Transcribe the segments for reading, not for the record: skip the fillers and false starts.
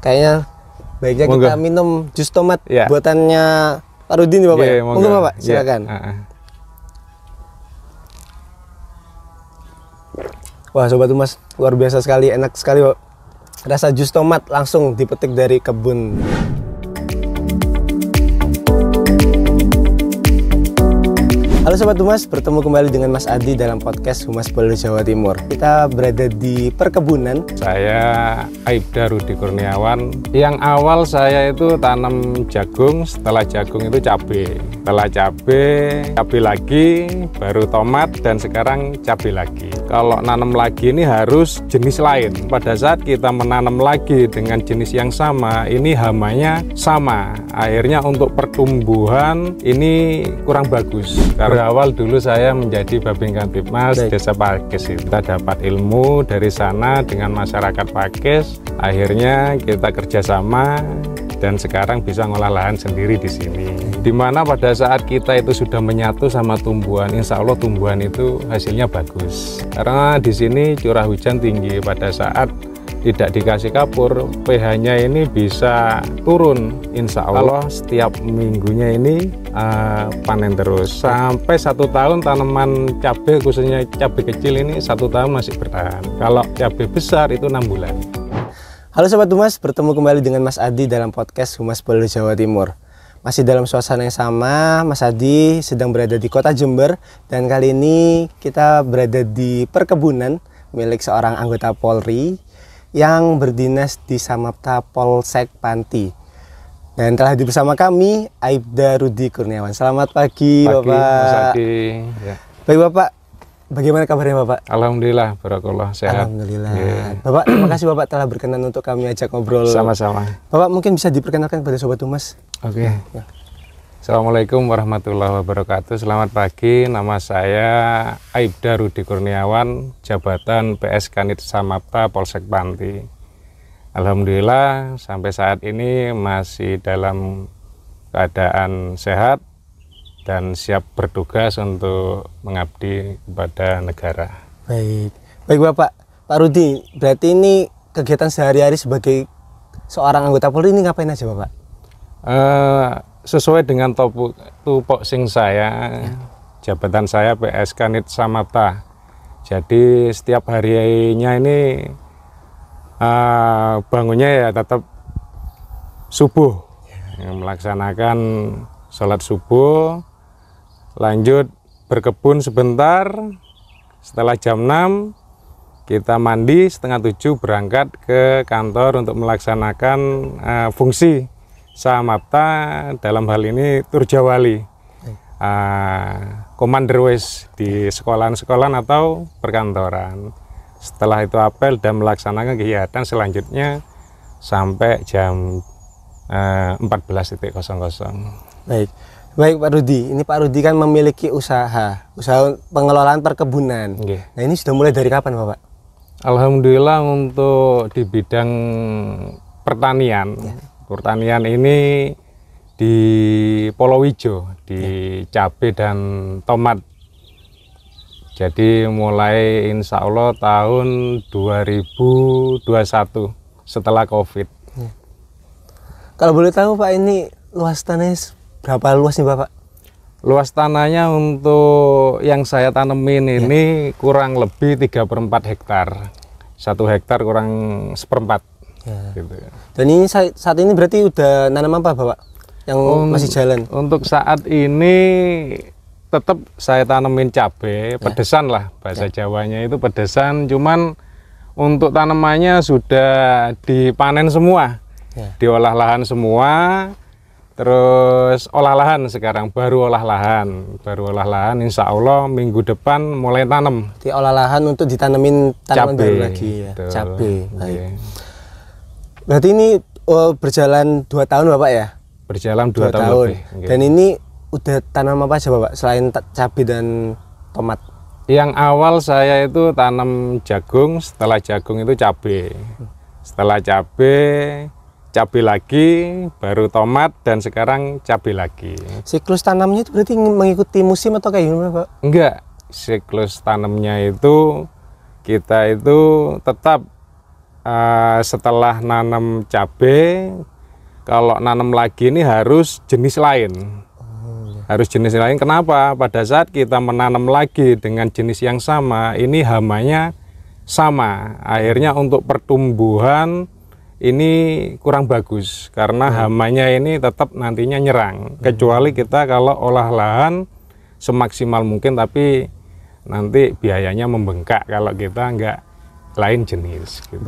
Kayaknya baiknya kita minum jus tomat buatannya Pak Rudi nih Bapak. Monggo Bapak, silakan. Wah Sobat Humas, luar biasa sekali, enak sekali Pak. Rasa jus tomat langsung dipetik dari kebun. Halo Sobat Humas, bertemu kembali dengan Mas Adi dalam podcast Humas Polda Jawa Timur. Kita berada di perkebunan. Saya Aibda Rudi Kurniawan. Yang awal saya itu tanam jagung, setelah jagung itu cabai. Setelah cabai lagi, baru tomat, dan sekarang cabai lagi. Kalau nanam lagi ini harus jenis lain. Pada saat kita menanam lagi dengan jenis yang sama, ini hamanya sama. Akhirnya untuk pertumbuhan ini kurang bagus. Berawal dulu saya menjadi Babin Kamtibmas Desa Pakis. Kita dapat ilmu dari sana dengan masyarakat Pakis. Akhirnya kita kerjasama dan sekarang bisa ngolah lahan sendiri di sini. Dimana pada saat kita itu sudah menyatu sama tumbuhan, insya Allah tumbuhan itu hasilnya bagus. Karena di sini curah hujan tinggi, pada saat tidak dikasih kapur, pH-nya ini bisa turun. Insya Allah setiap minggunya ini panen terus. Sampai 1 tahun tanaman cabai, khususnya cabai kecil ini 1 tahun masih bertahan. Kalau cabai besar itu 6 bulan. Halo Sobat Humas, bertemu kembali dengan Mas Adi dalam podcast Humas Polda Jawa Timur. Masih dalam suasana yang sama, Mas Adi sedang berada di kota Jember. Dan kali ini kita berada di perkebunan milik seorang anggota Polri yang berdinas di Samapta Polsek Panti. Dan telah hadir bersama kami Aibda Rudi Kurniawan. Selamat pagi Bapak. Mas Adi. Ya. Baik Bapak, bagaimana kabarnya Bapak? Alhamdulillah, barakallah, sehat. Alhamdulillah. Bapak, terima kasih Bapak telah berkenan untuk kami ajak ngobrol. Sama-sama. Bapak mungkin bisa diperkenalkan kepada Sobat Humas. Oke. Ya. Assalamualaikum warahmatullahi wabarakatuh. Selamat pagi, nama saya Aibda Rudi Kurniawan, jabatan PS Kanit Samapta Polsek Panti. Alhamdulillah sampai saat ini masih dalam keadaan sehat dan siap bertugas untuk mengabdi kepada negara. Baik Bapak. Pak Rudi, berarti ini kegiatan sehari-hari sebagai seorang anggota Polri ini ngapain aja Bapak? Sesuai dengan tupoksing saya, jabatan saya PS Kanit Samapta. Jadi setiap harinya ini bangunnya ya tetap subuh, melaksanakan sholat subuh, lanjut berkebun sebentar. Setelah jam 6 kita mandi, setengah 7 berangkat ke kantor untuk melaksanakan fungsi Samapta, dalam hal ini Turjawali, komander wes di sekolahan-sekolahan atau perkantoran. Setelah itu apel dan melaksanakan kegiatan selanjutnya sampai jam 14.00. Baik Pak Rudi, ini Pak Rudi kan memiliki usaha pengelolaan perkebunan. Nah ini sudah mulai dari kapan Bapak? Alhamdulillah untuk di bidang pertanian. Pertanian ini di Polowijo, di cabai dan tomat. Jadi mulai insya Allah tahun 2021 setelah COVID. Kalau boleh tahu Pak, ini luas tanahnya berapa luas nih Bapak? Luas tanahnya untuk yang saya tanemin ini kurang lebih 3/4 hektar. 1 hektar kurang 1/4. Gitu. Dan ini saat ini berarti udah nanam apa Bapak yang masih jalan? Untuk saat ini tetap saya tanemin cabai, pedesan lah bahasa Jawanya itu pedesan, cuman untuk tanamannya sudah dipanen semua, diolah lahan semua, terus olah lahan sekarang baru olah lahan, insya Allah minggu depan mulai tanam. Diolah lahan untuk ditanemin tanaman baru lagi ya, cabai. Berarti ini berjalan 2 tahun Bapak ya? Berjalan 2 tahun lebih. Dan ini udah tanam apa aja Bapak selain cabai dan tomat? Yang awal saya itu tanam jagung, setelah jagung itu cabai. Setelah cabai lagi, baru tomat, dan sekarang cabai lagi. Siklus tanamnya itu berarti mengikuti musim atau kayak gimana Pak? Enggak, siklus tanamnya itu kita itu tetap setelah nanam cabai, kalau nanam lagi ini harus jenis lain. Harus jenis lain. Kenapa? Pada saat kita menanam lagi dengan jenis yang sama, ini hamanya sama. Akhirnya untuk pertumbuhan ini kurang bagus karena hamanya ini tetap nantinya nyerang. Kecuali kita kalau olah lahan semaksimal mungkin, tapi nanti biayanya membengkak kalau kita nggak lain jenis. Gitu.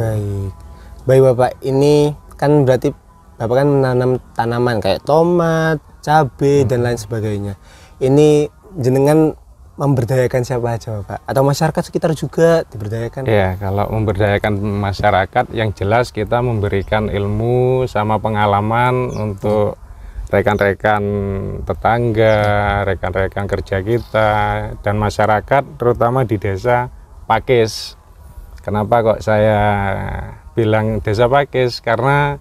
Baik Bapak, ini kan berarti Bapak kan menanam tanaman kayak tomat, cabai dan lain sebagainya. Ini jenengan memberdayakan siapa aja Bapak? Atau masyarakat sekitar juga diberdayakan? Ya, kalau memberdayakan masyarakat yang jelas kita memberikan ilmu sama pengalaman untuk rekan-rekan tetangga, rekan-rekan kerja kita dan masyarakat terutama di desa Pakis. Kenapa kok saya bilang desa Pakis? Karena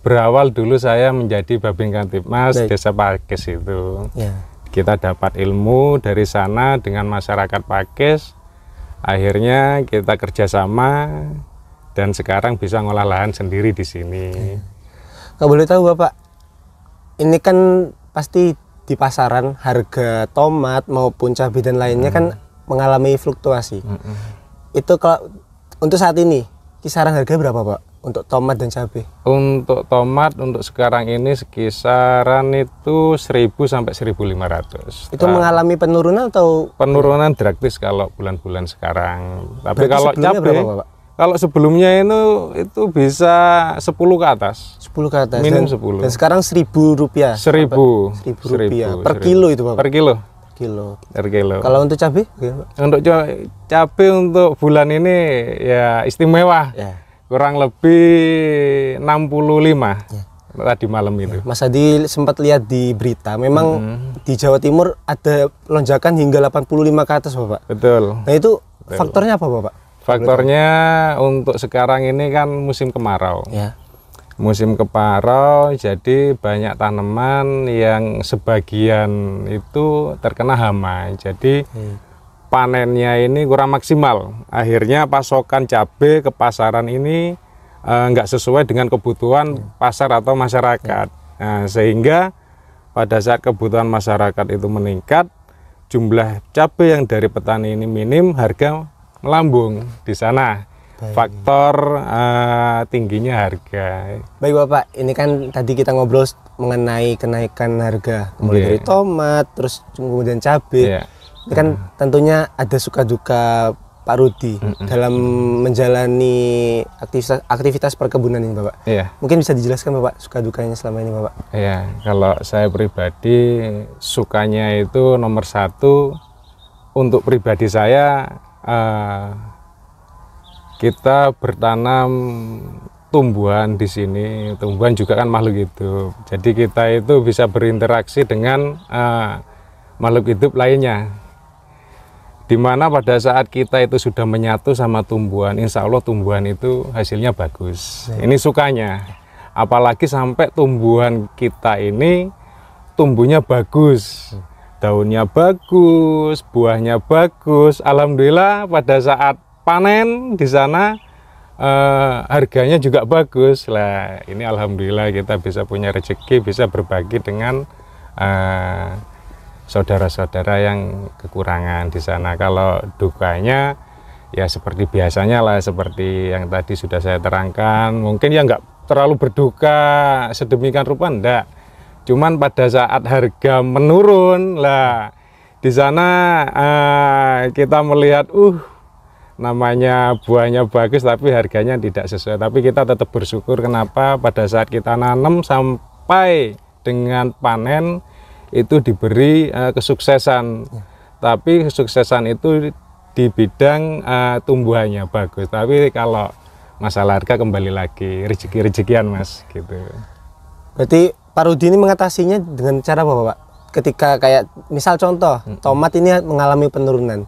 berawal dulu saya menjadi Babin Kamtibmas desa Pakis itu. Kita dapat ilmu dari sana dengan masyarakat Pakis. Akhirnya kita kerjasama dan sekarang bisa ngolah lahan sendiri di sini. Kalau boleh tahu Bapak, ini kan pasti di pasaran harga tomat maupun cabai dan lainnya kan mengalami fluktuasi. Itu kalau untuk saat ini kisaran harga berapa Pak untuk tomat dan cabai? Untuk tomat untuk sekarang ini sekisaran itu 1000 sampai 1500. Itu mengalami penurunan atau penurunan drastis kalau bulan-bulan sekarang. Tapi berarti kalau cabai berapa, Pak? Kalau sebelumnya itu bisa 10 ke atas. 10 ke atas. Minimum dan, 10. Dan sekarang Rp1.000. 1000 rupiah per kilo itu Bapak. Per kilo. Per kilo. Kalau untuk cabai? Untuk cabai untuk bulan ini ya istimewa. Kurang lebih 65 tadi malam itu. Mas Adi sempat lihat di berita, memang di Jawa Timur ada lonjakan hingga 85 ke atas Bapak. Betul. Nah itu faktornya apa Bapak? Faktornya untuk sekarang ini kan musim kemarau. Musim kemarau, jadi banyak tanaman yang sebagian itu terkena hama. Jadi panennya ini kurang maksimal. Akhirnya pasokan cabai ke pasaran ini nggak sesuai dengan kebutuhan pasar atau masyarakat. Nah, sehingga pada saat kebutuhan masyarakat itu meningkat, jumlah cabai yang dari petani ini minim, harga melambung di sana. Faktor tingginya harga. Baik Bapak, ini kan tadi kita ngobrol mengenai kenaikan harga, mulai dari tomat, terus kemudian cabai. Ini kan tentunya ada suka duka Pak Rudi dalam menjalani aktivitas perkebunan ini Bapak. Mungkin bisa dijelaskan Bapak suka dukanya selama ini Bapak? Iya, kalau saya pribadi sukanya itu nomor 1 untuk pribadi saya, kita bertanam tumbuhan di sini. Tumbuhan juga kan makhluk hidup. Jadi kita itu bisa berinteraksi dengan makhluk hidup lainnya. Dimana pada saat kita itu sudah menyatu sama tumbuhan, insya Allah tumbuhan itu hasilnya bagus. Ini sukanya. Apalagi sampai tumbuhan kita ini tumbuhnya bagus. Daunnya bagus, buahnya bagus. Alhamdulillah pada saat panen di sana harganya juga bagus lah. Ini alhamdulillah kita bisa punya rezeki, bisa berbagi dengan saudara-saudara yang kekurangan di sana. Kalau dukanya ya seperti biasanya lah, seperti yang tadi sudah saya terangkan. Mungkin ya nggak terlalu berduka sedemikian rupa, enggak. Cuman pada saat harga menurun lah, di sana kita melihat namanya buahnya bagus tapi harganya tidak sesuai. Tapi kita tetap bersyukur. Kenapa? Pada saat kita nanam sampai dengan panen itu diberi kesuksesan. Tapi kesuksesan itu di bidang tumbuhannya bagus. Tapi kalau masalah harga kembali lagi rezeki-rezekian Mas gitu. Berarti Pak Rudi ini mengatasinya dengan cara apa Pak? Ketika kayak misal contoh tomat ini mengalami penurunan,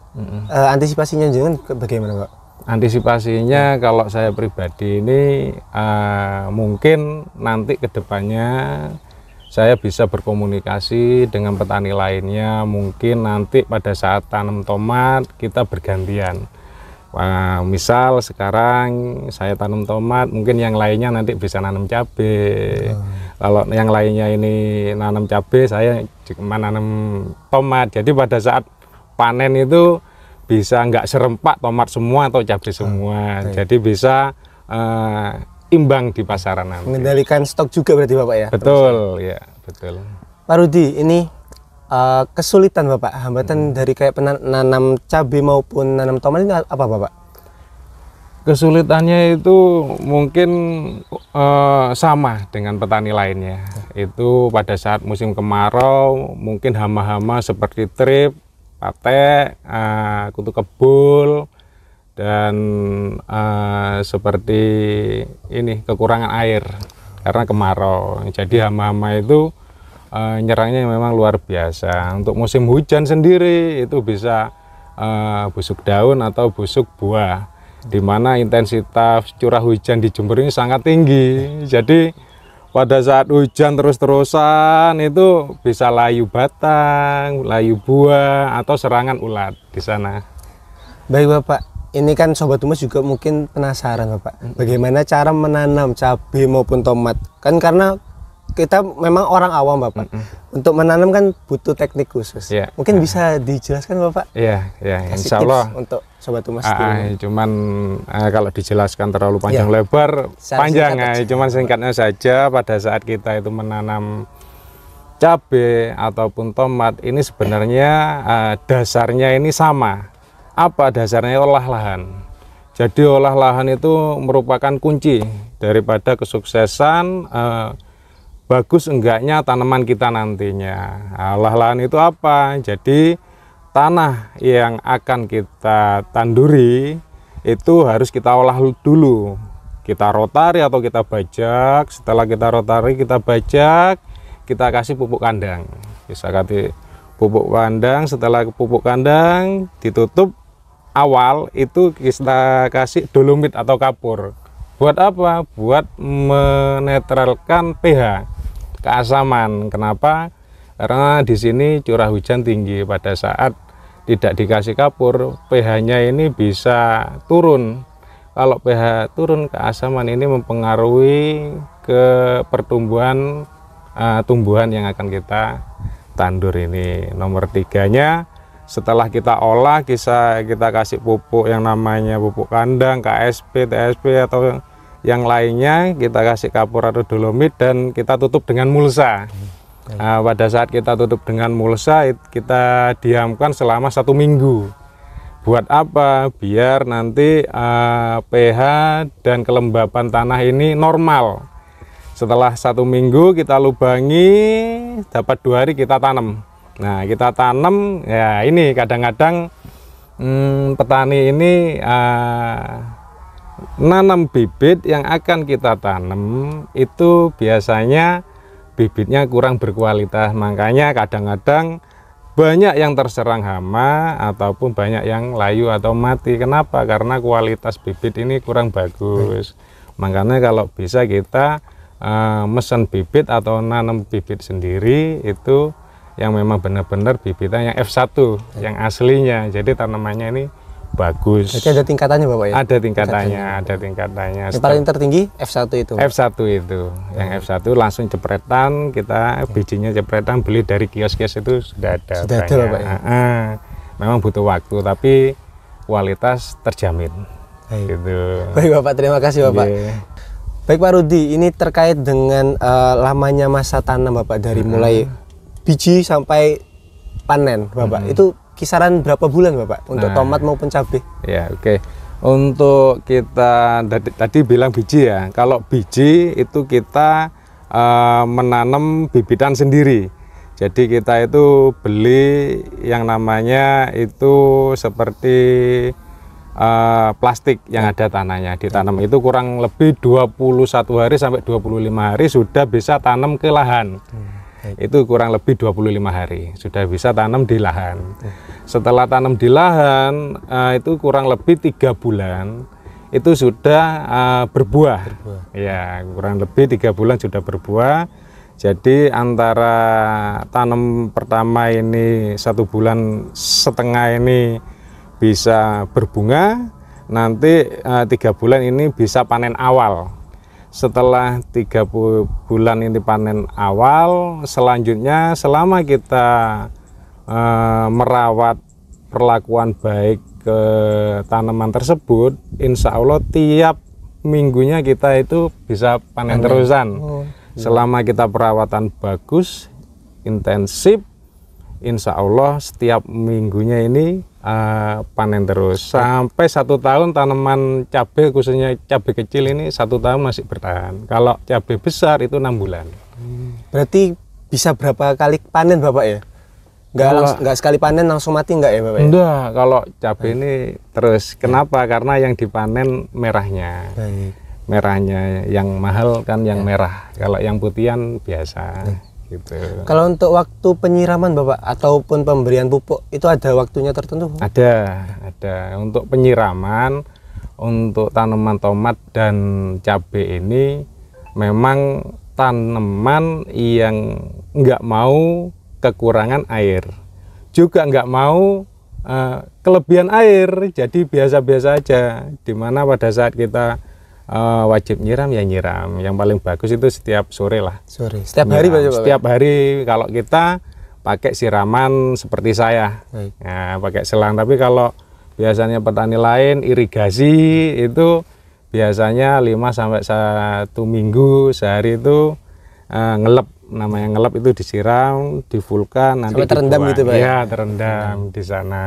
antisipasinya jangan bagaimana Pak? Antisipasinya kalau saya pribadi ini mungkin nanti kedepannya saya bisa berkomunikasi dengan petani lainnya. Mungkin nanti pada saat tanam tomat kita bergantian. Wah, misal sekarang saya tanam tomat, mungkin yang lainnya nanti bisa nanam cabai. Kalau yang lainnya ini nanam cabai, saya cuma nanam tomat. Jadi pada saat panen itu bisa nggak serempak tomat semua atau cabai semua. Jadi bisa imbang di pasaran nanti. Mengendalikan stok juga berarti Bapak ya? Betul, ya betul. Pak Rudi, ini kesulitan Bapak, hambatan dari kayak penanam cabai maupun nanam tomat ini apa Bapak? Kesulitannya itu mungkin sama dengan petani lainnya. Itu pada saat musim kemarau mungkin hama-hama seperti trip, patek, kutu kebul, dan seperti ini kekurangan air karena kemarau. Jadi hama-hama itu nyerangnya memang luar biasa. Untuk musim hujan sendiri itu bisa busuk daun atau busuk buah, di mana intensitas curah hujan di Jember ini sangat tinggi. Jadi pada saat hujan terus-terusan itu bisa layu batang, layu buah, atau serangan ulat di sana. Baik Bapak, ini kan Sobat Humas juga mungkin penasaran Bapak, bagaimana cara menanam cabai maupun tomat. Kan karena kita memang orang awam Bapak, untuk menanam kan butuh teknik khusus. Mungkin bisa dijelaskan Bapak? Insya Allah untuk Sobat Humas. Cuman kalau dijelaskan terlalu panjang lebar, panjang. Cuman singkatnya saja, pada saat kita itu menanam cabai ataupun tomat, ini sebenarnya dasarnya ini sama. Apa dasarnya? Olah lahan. Jadi olah lahan itu merupakan kunci daripada kesuksesan bagus enggaknya tanaman kita nantinya. Olah lahan itu apa? Jadi tanah yang akan kita tanduri itu harus kita olah dulu. Kita rotari atau kita bajak. Setelah kita rotari, kita bajak, kita kasih pupuk kandang. Bisa kasih pupuk kandang. Setelah pupuk kandang ditutup, awal itu kita kasih dolomit atau kapur. Buat apa? Buat menetralkan pH, keasaman. Kenapa? Karena di sini curah hujan tinggi. Pada saat tidak dikasih kapur, pH-nya ini bisa turun. Kalau pH turun, keasaman ini mempengaruhi ke pertumbuhan tumbuhan yang akan kita tandur ini. Nomor 3-nya, setelah kita olah, kita kasih pupuk yang namanya pupuk kandang, KSP, TSP, atau yang lainnya, kita kasih kapur atau dolomit, dan kita tutup dengan mulsa. Pada saat kita tutup dengan mulsa, kita diamkan selama 1 minggu. Buat apa? Biar nanti pH dan kelembapan tanah ini normal. Setelah 1 minggu kita lubangi, dapat 2 hari kita tanam. Nah, kita tanam, ya ini kadang-kadang petani ini nanam bibit yang akan kita tanam itu biasanya bibitnya kurang berkualitas. Makanya kadang-kadang banyak yang terserang hama ataupun banyak yang layu atau mati. Kenapa? Karena kualitas bibit ini kurang bagus. Makanya kalau bisa kita mesen bibit atau nanam bibit sendiri itu yang memang benar-benar bibitnya yang F1 yang aslinya. Jadi tanamannya ini bagus. Jadi ada tingkatannya Bapak ya? Ada tingkatannya. Yang paling tertinggi F1 itu? F1 itu. Yang F1 langsung jepretan, kita bijinya jepretan, beli dari kios-kios itu sudah ada. Sudah ada Bapak ya? Memang butuh waktu, tapi kualitas terjamin. Gitu. Baik Bapak, terima kasih Bapak. Baik Pak Rudi, ini terkait dengan lamanya masa tanam Bapak, dari mulai biji sampai panen Bapak. Itu kisaran berapa bulan Bapak untuk tomat maupun cabai? Ya, oke. Untuk kita tadi bilang biji ya. Kalau biji itu kita menanam bibitan sendiri. Jadi kita itu beli yang namanya itu seperti plastik yang ada tanahnya. Ditanam itu kurang lebih 21 hari sampai 25 hari sudah bisa tanam ke lahan. Itu kurang lebih 25 hari sudah bisa tanam di lahan. Setelah tanam di lahan itu kurang lebih 3 bulan itu sudah berbuah. Ya, kurang lebih 3 bulan sudah berbuah. Jadi antara tanam pertama ini 1,5 bulan ini bisa berbunga, nanti 3 bulan ini bisa panen awal. Setelah 3 bulan ini panen awal, selanjutnya selama kita merawat perlakuan baik ke tanaman tersebut, insya Allah tiap minggunya kita itu bisa panen terusan. Selama kita perawatan bagus, intensif, insya Allah setiap minggunya ini panen terus sampai 1 tahun. Tanaman cabai khususnya cabai kecil ini 1 tahun masih bertahan. Kalau cabai besar itu 6 bulan. Berarti bisa berapa kali panen Bapak ya? Nggak sekali panen langsung mati nggak ya Bapak? Enggak, kalau cabai ini terus. Kenapa? Karena yang dipanen merahnya. Merahnya yang mahal kan yang merah. Kalau yang putihan biasa. Gitu. Kalau untuk waktu penyiraman Bapak ataupun pemberian pupuk itu ada waktunya tertentu? Ada. Untuk penyiraman untuk tanaman tomat dan cabai ini memang tanaman yang nggak mau kekurangan air, juga nggak mau kelebihan air, jadi biasa-biasa aja. Dimana pada saat kita wajib nyiram ya nyiram, yang paling bagus itu setiap sore lah. Setiap hari Pak? Setiap hari kalau kita pakai siraman seperti saya. Nah, pakai selang. Tapi kalau biasanya petani lain irigasi itu biasanya 5-1 minggu sehari itu ngelep. Namanya ngelep itu disiram, difulkan, nanti sampai terendam gitu Pak? Iya, terendam di sana.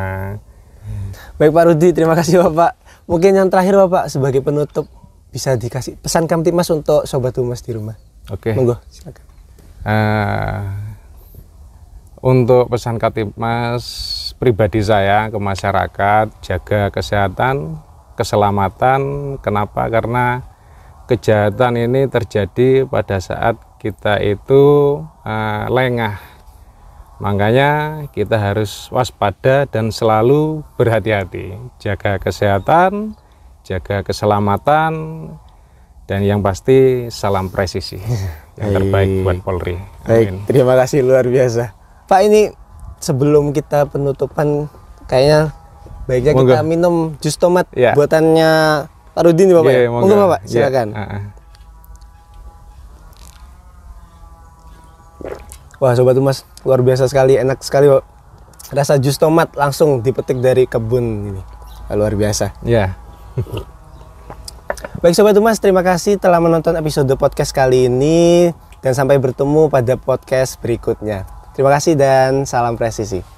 Baik Pak Rudi, terima kasih Bapak. Mungkin yang terakhir Bapak sebagai penutup bisa dikasih pesan Kamtibmas untuk Sobat Humas di rumah. Oke. Monggo, silakan. Untuk pesan Kamtibmas pribadi saya ke masyarakat, jaga kesehatan, keselamatan. Kenapa? Karena kejahatan ini terjadi pada saat kita itu lengah. Makanya kita harus waspada dan selalu berhati-hati. Jaga kesehatan, jaga keselamatan, dan yang pasti salam presisi yang terbaik buat Polri. Baik, terima kasih luar biasa. Pak, ini sebelum kita penutupan kayaknya baiknya kita minum jus tomat buatannya Pak Rudi nih Bapak. Monggo Bapak, silakan. Wah Sobat Humas, luar biasa sekali, enak sekali Pak. Rasa jus tomat langsung dipetik dari kebun ini. Luar biasa. Ya. Baik Sobat Humas, terima kasih telah menonton episode podcast kali ini dan sampai bertemu pada podcast berikutnya. Terima kasih dan salam presisi.